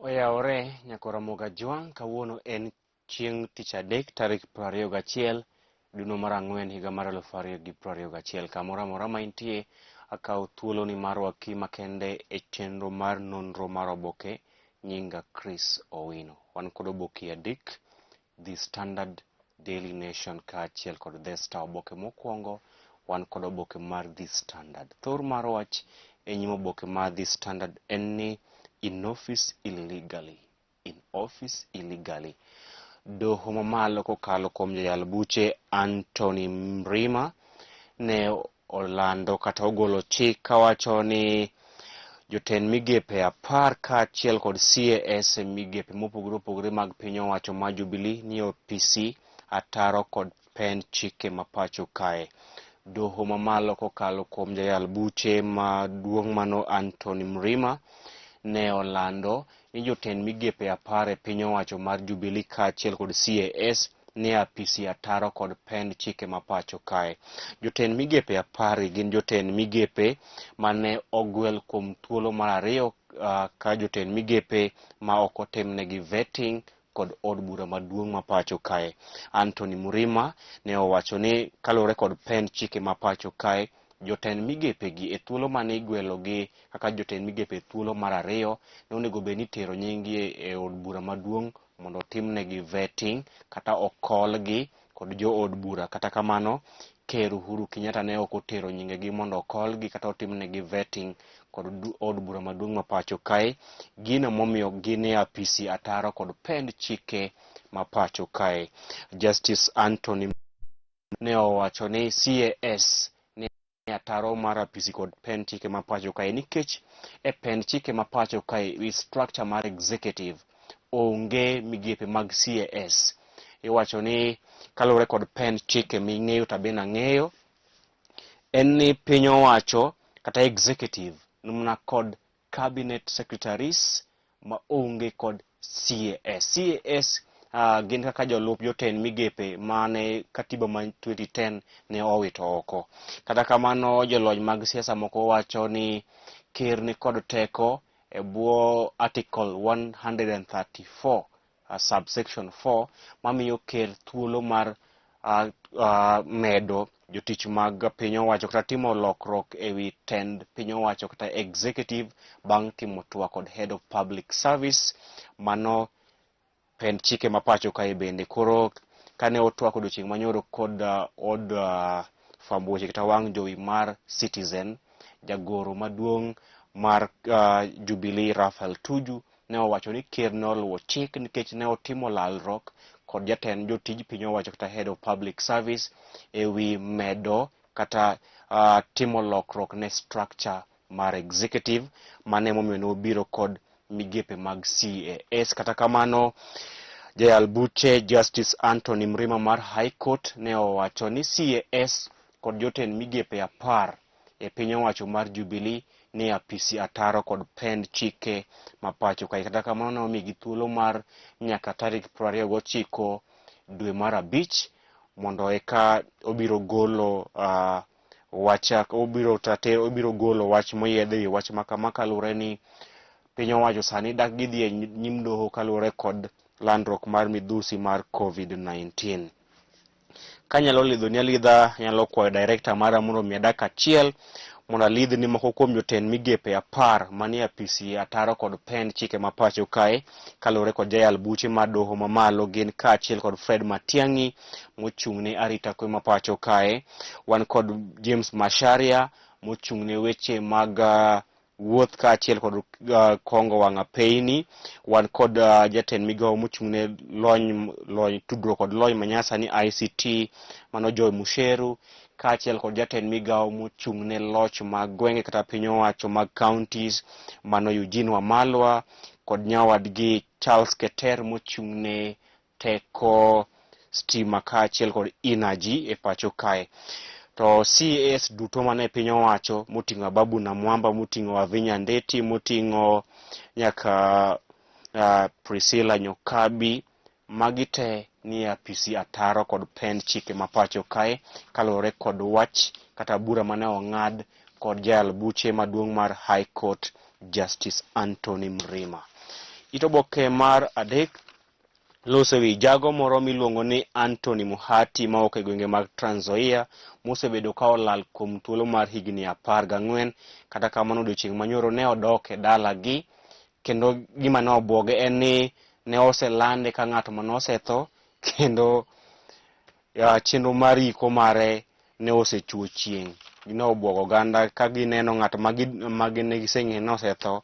Oyaore nyakora moga jwang kawuono en chieng' tich adek tarik 21 dwe mar ang'wen higa mar 2021. Kamoro amora ma intie, akawo thuoloni mar waki makende e chenro mar nonro mar oboke. Nyinga Chris Owino. Wan kod oboke adek, The Standard, Daily Nation kaachiel kod The Star. Oboke mokwongo wan kod oboke mar The Standard. Thor mar wach e nyim oboke mar The Standard en ni in office illegally. Doho mamalo kokalo kuom jayal buche Anthony Mrima ne olando kata ogolo chik kawacho ni jotend migepe 10 kaachiel kod CAS migepe mopogore opogore mag piny owacho ma Jubilee ni OPC ataro kod pen chike mapacho kae. Doho mamalo kokalo kuom jayal buche maduong' mano Anthony Mrima ne olando ni jotend migepe 10 e piny owacho mar Jubilee kaachiel kod CAS ni apisi ataro kod pen chike mapacho kae. Jotend migepe 10 gin jotend migepe mane ogwel kuom thuolo mar ariyo ka jotend migepe ma ok otimnegi vetting kod od bura maduong' mapacho kae. Anthony Mrima ne owacho ni kalore kod pen chike mapacho kae, jotend migepe gi e thuolo mane igwelogi kaka jotend migepe thuolo mar ariyo ne onego bed ni tero nyinggi e od bura maduong' mondo timnegi vetting kata okolgi kod jo od bura. Kata kamano, Ker Uhuru Kenyatta ne ok otero nyingegi mondo okolgi kata otimnegi vetting kod od bura maduong' mapacho kae. Gino momiyo gin e apisi ataro kod pen chike mapacho kae. Justice Anthony ne owacho ni CAS ne ataro mar apisi kod pen chike mapacho kae nikech e pen chike mapacho kae wi structure mar executive onge migepe mag CAS. Iwacho ni kalore kod pen chike ming'eyo tabena ng'eyo en ni piny owacho kata executive numna kod cabinet secretaries ma onge kod CAS. CAS gin kaka jolup jotend migepe mane katiba ma 2010 ne owito oko. Kata kamano, jolony mag siasa moko wacho ni ker ni kod teko e bwo article 134 subsection 4 mamiyo ker thuolo mar medo jotich mag piny owacho kata timo lokruok e wi tend piny owacho kata executive bang' timo twak kod head of public service. Mano pen chike mapacho kae bende. Koro kane otwak odiochieng' manyoro kod od fwambo weche kata wang' jowi mar Citizen, jagoro maduong' mar Jubilee Raphael Tuju ne owacho ni ker ne oluwo chik nikech ne otimo lalruok kod jatend jotij piny owacho kata head of public service e wi medo kata timo lokruok ne structure mar executive. Mane momiyo ne obiro kod migepe mag CAS. Kata kamano, jayal buche Justice Anthony Mrima mar High Court ne owacho ni CAS kod jotend migepe 10 e piny owacho mar Jubilee ni apisi ataro kod pen chike mapacho kae. Kata kamano, ne omigi thuolo mar nyaka tarik 29 dwe mar abich mondo eka obiro golo obiro golo wach moyiedhe wi wach makama kalure ni piny owacho sani dak gidhi e nyim doho kalure kod landruok mar midhusi mar COVID-19. Kanyalo lidhoni alidha, nyalo kwayo director mara mondo mi dak achiel mondo alidh ni moko kuom jotend migepe 10 manie apisi ataro kod pen chike mapacho kae kalure kod jayal buche mar doho mamalo gin kaachiel kod Fred Matiang'i mochung' ne arita kwe mapacho kae. Wan kod James Macharia mochung' ne weche mag wuoth kaachiel kod kongo wang' apeyni. Wan kod jatend migawo mochung' ne lony tudruok kod lony manyasani ICT mano Joy Musheru, kaachiel kod jatend migawo mochung' ne loch mag gwenge kata piny owacho mag counties mano Eugene Wamalwa, kod nyawadgi Charles Keter mochung' ne teko stima kaachiel kod energy e pacho kae. To CAS duto mane piny owacho moting'o Ababu na Mwamba, moting'o Avinya Ndeti, moting'o nyaka Priscilla Nyokabi, magi te ni apisi ataro kod pen chike mapacho kae kalore kod wach kata bura mane ong'ad kod jayal buche maduong' mar High Court Justice Anthony Mrima. Oboke mar adek loso wi jago moro miluongo ni Anthony Muhati ma ok e gwenge mag Trans Nzoia mosebedo ka olal kuom thuolo mar higni 14. Kata kamano odiochieng' manyoro ne odok e dalagi, kendo gima ne obwoge en ni ne oselande ka ng'ato mane osetho, kendo chenro mar iko mare ne osechuo chieng'. Ne obwogo oganda ka gineno ng'ato ma giseng'eyo ni osetho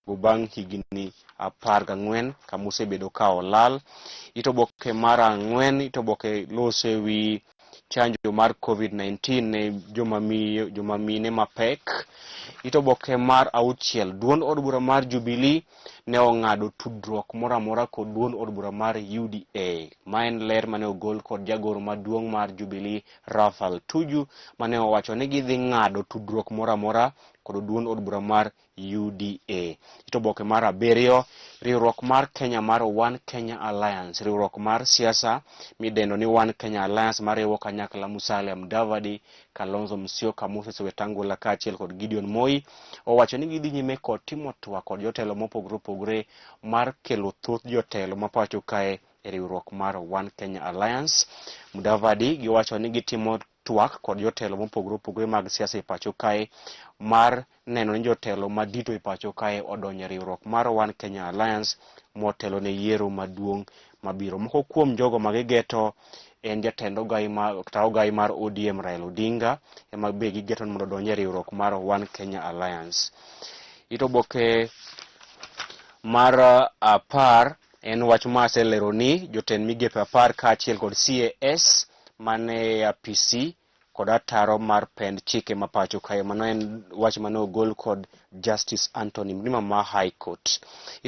bang' higni 14 kama osebedo ka olal. Oboke mar 4, Oboke loso ewi chanjo mar COVID-19 ne joma mine mapek. Oboke mar 6, duond od bura mar Jubilee ne ong'ado tudruok moro amora kod duond od bura mar UDA. Ma en ler mane ogol kod jagoro maduong' mar Jubilee Raphael Tuju mane owacho ni gidhi ng'ado tudruok moro amora kod duond od bura mar UDA. Oboke mar 7, riwruok mar Kenya mar One Kenya Alliance, riwruok mar siasa midendo ni One Kenya Alliance mariwo kanyakla Musalia Mudavadi, Kalonzo Musyoka, Moses Wetangula kaachiel kod Gideon Moi, owacho ni gidhi nyime kod timo twak kod jotelo mopogore opogore mar kelo thoth jotelo mapacho kae e riwruok mar One Kenya Alliance. Mudavadi giwacho ni gitimo twak kod jotelo mopogore opogore mag siasa e pacho kae mar neno ni jotelo madito e pacho kae odonjo e riwruok mar One Kenya Alliance motelo ne yiero maduong' mabiro. Moko kuom jogo magigeto en jatend ogai mar ODM Raila Odinga, ema be gigeto mondo odonj e riwruok mar One Kenya Alliance. Oboke mar 10 en wach ma aselero ni jotend migepe 10 kaachiel kod CAS mane apisi kod ataro mar pend chike mapacho kae. Mano en wach mane ogol kod Justice Anthony Mrima ma High Court.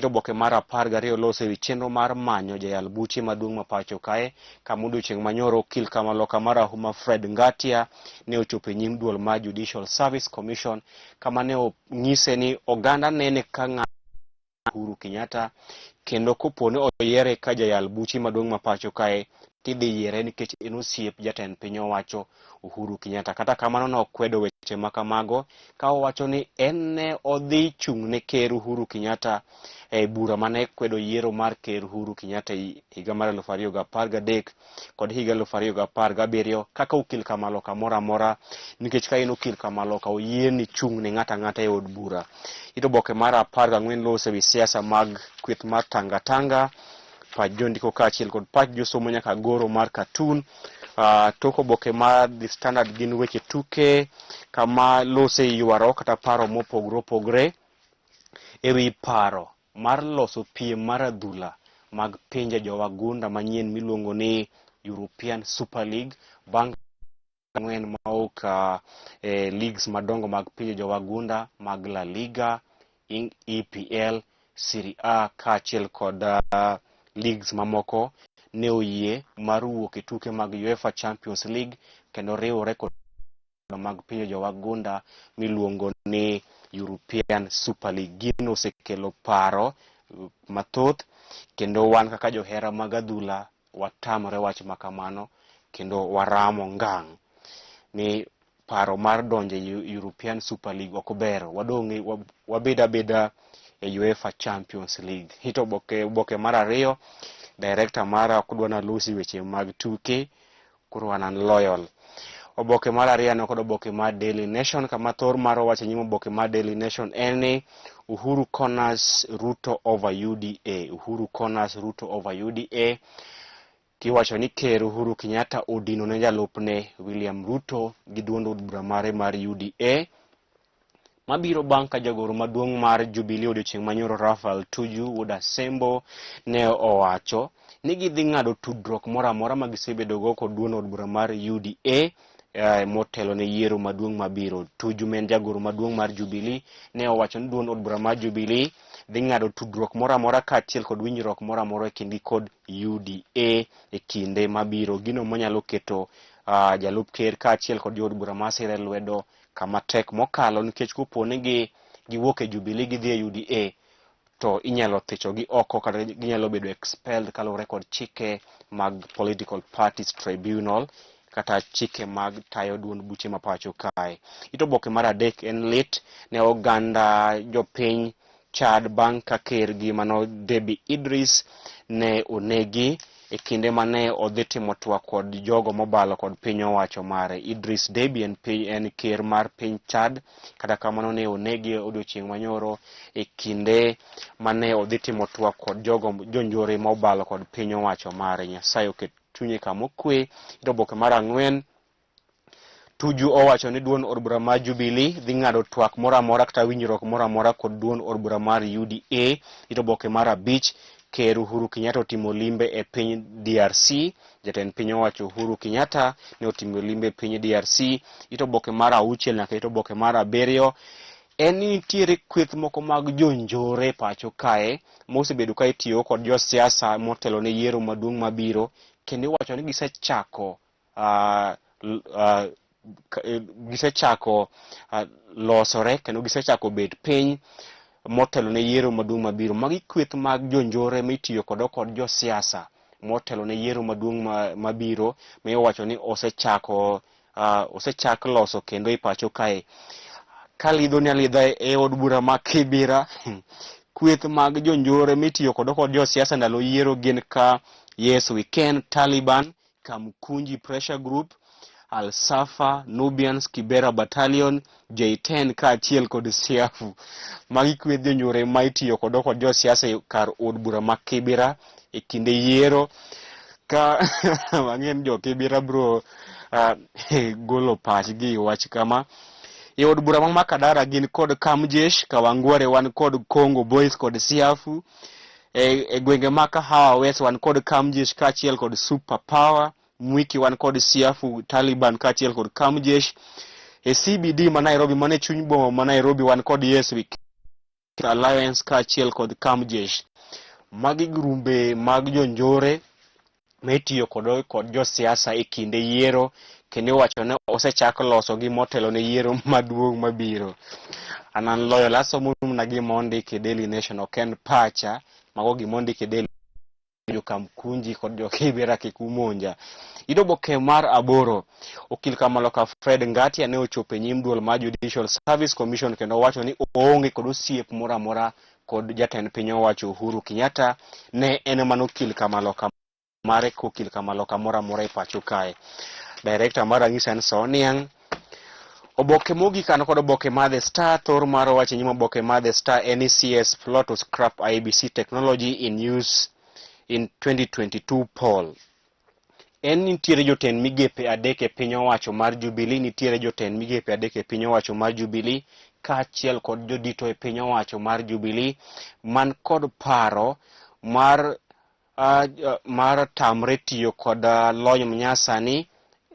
Oboke mar 12 loso ewi chenro mar manyo jayal buche maduong' mapacho kae, kama odiochieng' manyoro okil kamaloka mar Ahuma Fred Ngatia ne ochopo e nyim duol mar Judicial Service Commission kama ne onyise ni oganda nene ka Uhuru Kenyatta, kendo kopone oyiere ka jayal buche maduong' mapacho kae tidhi yiere nikech en osiep jatend piny owacho Uhuru Kenyatta. Kata kamano ne okwedo weche makamago ka owacho ni en ne odhi chung' ne ker Uhuru Kenyatta e bura mane kwedo yiero mar ker Uhuru Kenyatta higa mar 2013 kod higa 2017 kaka okil kamaloka moro amora, nikech ka en okil kamaloka oyie ni chung' ne ng'ata ng'ata e od bura. Oboke mar 14 loso ewi siasa mag kweth mar Tanga pach jondiko kaachiel kod pach josomo nyaka goro mar Katun. Tok oboke mar The Standard gin weche tuke kama lose ywaro kata paro mopogore opogore ewi paro mar loso piem mar adhula mag pinje jowagunda manyien miluongo ni European Super League bang' ng'wen maok leagues madongo mag pinje jowagunda mag La Liga, EPL, Serie A kaachiel kod leagues mamoko ne oyie mar wuok e tuke mag UEFA Champions League kendo riwore kod mag pinje jowagunda miluongo ni European Super League. Gino osekelo paro mathoth kendo wan kaka johera mag adhula watamre wach makamano kendo waramo ngang' ni paro mar donjo e European Super League ok ber, wabeda beda e UEFA Champions League. Oboke mar 2, director mara kudwana lusi weche mag tuke koro wanan loyal. Oboke mar 2 kod oboke mar Daily Nation kama thor mar wacho nyimo oboke mar Daily Nation en ni Uhuru corners Ruto over UDA. Uhuru corners Ruto over UDA. Kiwacho ni ker Uhuru Kenyatta odino ne jalupne William Ruto gi duond od bura mare mar UDA. Mabiro bang' ka jagoro maduong' mar Jubilee odiochieng' manyoro Raphael Tuju wuod Asembo ne owacho ni gidhi ng'ado tudruok moro amora ma gisebedo go kod duond od bura mar UDA motelo ne yiero maduong' mabiro. Tuju men jagoro maduong' mar Jubilee ne owacho ni duond od bura mar Jubilee dhi ng'ado tudruok moro amora kaachiel kod winjruok moro amora e kindi kod UDA e kinde mabiro. Gino manyalo keto jalup ker kaachiel kod jood bura masire lwedo kama tek mokalo, nikech kopone giwuok e Jubilee gidhi e UDA to inyalo thichogi oko kata ginyalo bedo expelled kaluwore kod chike mag Political Parties Tribunal kata chike mag tayo duond buche mapacho kae. Oboke mar 3 en lit ne oganda jopiny Chad bang' ka ker gi mano Debi Idris ne onegi e kinde mane odhi timo twak kod jogo mobalo kod piny owacho mare. Idris Deby en ker mar piny Chad, kata kamano ne onegi odiochieng' manyoro e kinde mane odhi timo twak kod jogo jonjore mobalo kod piny owacho mare. Nyasaye oket chunye kama okwe. Oboke mar 4, Tuju owacho ni duond od bura mar Jubilee dhi ng'ado twak moramora kata winjruok moramora kod duond od bura mar UDA. Oboke mar 5, Ker Uhuru Kenyatta otimo limbe e piny DRC. Jatend piny owacho Uhuru Kenyatta ne otimo limbe e piny DRC. Oboke mar 6 nyaka oboke mar 7, en ni nitiere kweth moko mag jonjore pacho kae mosebedo ka itiyo kod josiasa motelo ne yiero maduong' mabiro, kendo iwacho ni gisechako losore kendo gisechako bet piny motelo ne yiero maduong' mabiro. Magi kweth mag jonjore mitiyo kod josiasa motelo ne yiero maduong' mabiro, ma iwacho ni osechak loso kendo i pacho kae. Kalidho ni alidha e od bura ma Kibera, kweth mag jonjore mitiyo kod josiasa ndalo yiero gin ka Yes We Can, Taliban, Kamkunji Pressure Group, Al-Safa, Nubians, Kibera Battalion, J10 kaachiel kod Siafu. Magi kweth jonjore ma itiyo kod josiasa kar od bura ma Kibera e kinde yiero, ka mang'eny jo Kibera bro golo pachgi wach kama. E od bura ma Makadara gin kod Kamjesh, Kawangware wan kod Congo Boys kod Siafu. E gwenge ma Kahawa West wan kod Kamjesh kaachiel kod Super Power. Mwiki wan kod Siafu, Taliban kaachiel kod Kamjesh. E CBD ma Nairobi, mane chuny boma ma Nairobi, wan kod Yes We Can Alliance kaachiel kod Kamjesh. Magi grumbe mag jonjore metiyo kod josiasa e kinde yiero, kendo wacho ne osechak loso gi motelo ne yiero maduong' mabiro. Anan loyo laso na gimondik e Daily Nation, oken pacha, mago gimondik e Daily jo Kamkunji kod jo Kibera kikumonja. Oboke mar 8, okil Kamaloka Fred Ngatia ne ochopo e nyim duol mar Judicial Service Commission kendo wacho ni oonge kod osiep moramora kod jatend piny owacho Uhuru Kenyatta. Ne en mano okil Kamaloka mare kokil Kamaloka moramora e pacho kae. Director mar Ang'isa en Soniang. Oboke mogik an kod oboke mar The Star. Thor mar wacho nyima oboke mar The Star, NECS plot to scrap IBC technology in use in 2022 poll. En nitiere jotend migepe 3 e piny owacho mar Jubilee, nitiere jotend migepe 3 e piny owacho mar Jubilee kaachiel kod jodito e piny owacho mar Jubilee man kod paro mar tamre tiyo kod lony manyasani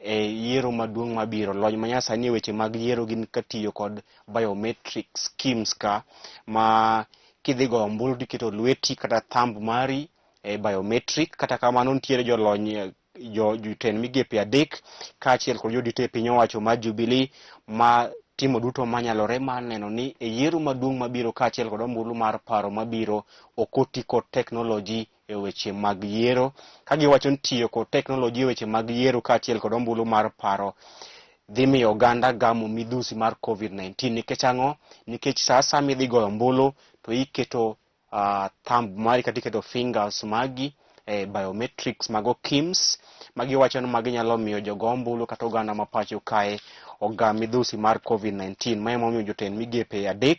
e yiero maduong' mabiro. Lony manyasani e weche mag yiero gin katiyo kod biometric schemes ka ma kidhi go ombulu tiketo lweti kata thumb mari e biometric. Kata kamano nitiere jolony jotend migepe 3 kaachiel kod jodito e piny owacho mar Jubilee ma timo duto manyalore mar neno ni e yiero maduong' mabiro kaachiel kod ombulu mar paro mabiro okoti kod teknoloji e weche mag yiero, ka giwacho ni tiyo kod teknoloji e weche mag yiero kaachiel kod ombulu mar paro dhi miyo oganda gamo midhusi mar COVID-19. Nikech ang'o? Nikech sa asaya idhi goyo ombulu to iketo thumb mari kata iketo fingers magi biometrics mago KIMS, magi wacho ni magi nyalo miyo jogo ombulu kata oganda ma pacho kae ogam midhusi mar COVID-19. Ma emomiyo jotend migepe 3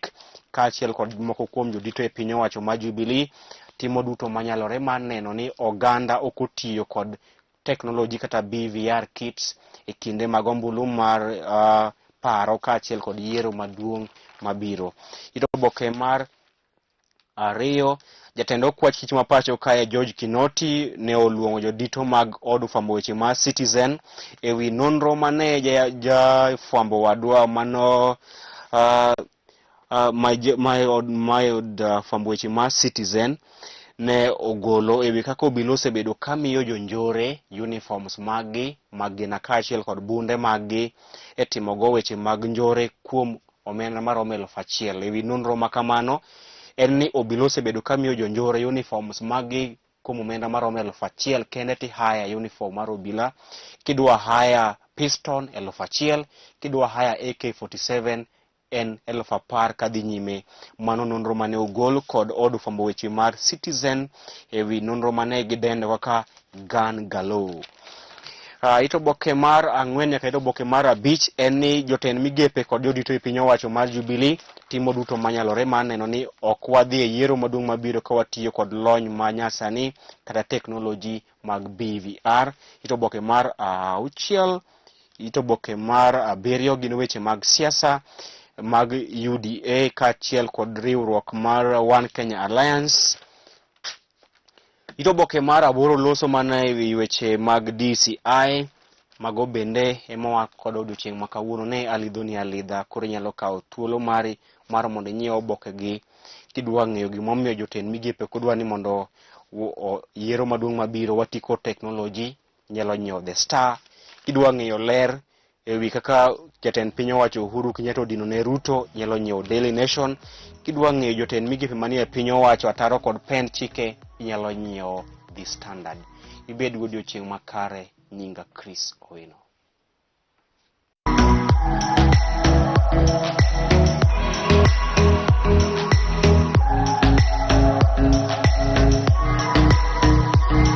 kaachiel kod moko kuom jodito e piny owacho mar Jubilee timo duto manyalore mar neno ni oganda ok otiyo kod teknoloji kata BVR kits e kinde mag ombulu mar paro kaachiel kod yiero maduong' mabiro. Oboke mar 2, jatend okwach kich ma pacho kae George Kinoti ne oluongo jodito mag od fwambo weche mar Citizen e wi nonro mane fwambo wadwa mano od fwambo weche mar Citizen ne ogolo e wi kaka obila osebedo kamiyo jonjore uniforms mag na kaachiel kod bunde mag e timogo weche mag njore kuom omenda mar 1,000. E wi nonro makamano en ni obila osebedo kamiyo jonjore uniforms mag kuom omenda mar 1,000 kende ti haya uniform mar obila. Kidwa haya piston 1,000, kidwa haya AK47 en 10,000 kadhi nyime. Mano nonro mane ogol kod od fwambo weche mar Citizen ewi nonro mane gidendo kaka Gun Galore. Ito oboke mar 4 nyaka ito oboke mar 5 en ni jotend migepe kod jodito e piny owacho mar Jubilee timo duto manyalore mar neno ni ok wadhi e yiero maduong' mabiro ka watiyo kod lony ma nyasani kata teknoloji mag BVR. Ito oboke mar 6, ito oboke mar 7 gin weche mag siasa mag UDA kaachiel kod riwruok mar One Kenya Alliance. Ito oboke mar 8 loso mana ewi weche mag DCI. Mago bende ema kod odiochieng' ma kawuono ne alidho ni alidha, koro inyalo kawo thuolo mari mar mondo inyiew oboke gi kidwa ng'eyo gimomiyo jotend migepe kodwa ni mondo yiero maduong' mabiro wati kod teknoloji. Inyalo nyiewo The Star. Kidwa ng'eyo ler ewi kaka jatend piny owacho Uhuru Kenyatta odino ne Ruto, inyalo nyiewo Daily Nation. Kidwa ng'eyo jotend migepe manie piny owacho ataro kod pen chike, inyalo nyiewo The Standard. Ibed godiochieng' makare. Nyinga Chris Owino.